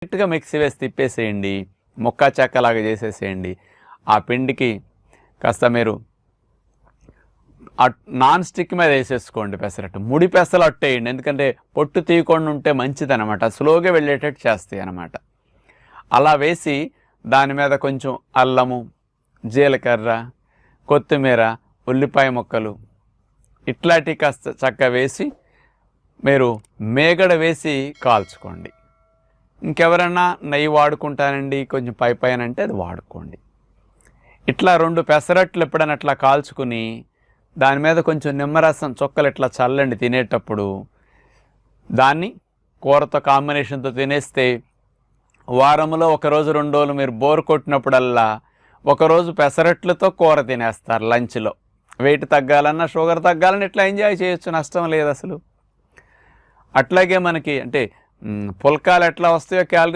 డైరెక్ట్గా మిక్సీ వేసి తిప్పేసేయండి, ముక్కా చెక్కలాగా చేసేసేయండి. ఆ పిండికి కాస్త మీరు నాన్ స్టిక్ మీద వేసేసుకోండి పెసరట్టు. ముడి పెసలు అట్టేయండి, ఎందుకంటే పొట్టు తీయకుండా ఉంటే మంచిదనమాట, స్లోగా వెళ్ళేటట్టు చేస్తాయి అన్నమాట. అలా వేసి దాని మీద కొంచెం అల్లము, జీలకర్ర, కొత్తిమీర, ఉల్లిపాయ ముక్కలు ఇట్లాంటివి కాస్త చక్కగా వేసి మీరు మేగడ వేసి కాల్చుకోండి. ఇంకెవరన్నా నెయ్యి వాడుకుంటానండి కొంచెం పైన అంటే అది వాడుకోండి. ఇట్లా 2 పెసరట్లు ఎప్పుడైనా అట్లా కాల్చుకుని దాని మీద కొంచెం నిమ్మరసం చుక్కలు ఇట్లా చల్లండి తినేటప్పుడు. దాన్ని కూరతో కాంబినేషన్తో తినేస్తే వారంలో 1 రోజు 2 రోజులు మీరు బోర్ కొట్టినప్పుడల్లా 1 రోజు పెసరట్లతో కూర తినేస్తారు లంచ్లో. వెయిట్ తగ్గాలన్నా షుగర్ తగ్గాలన్నా ఇట్లా ఎంజాయ్ చేయొచ్చు, నష్టం లేదు అసలు. అట్లాగే మనకి అంటే పుల్కాలు ఎట్లా వస్తాయో క్యాలరీస్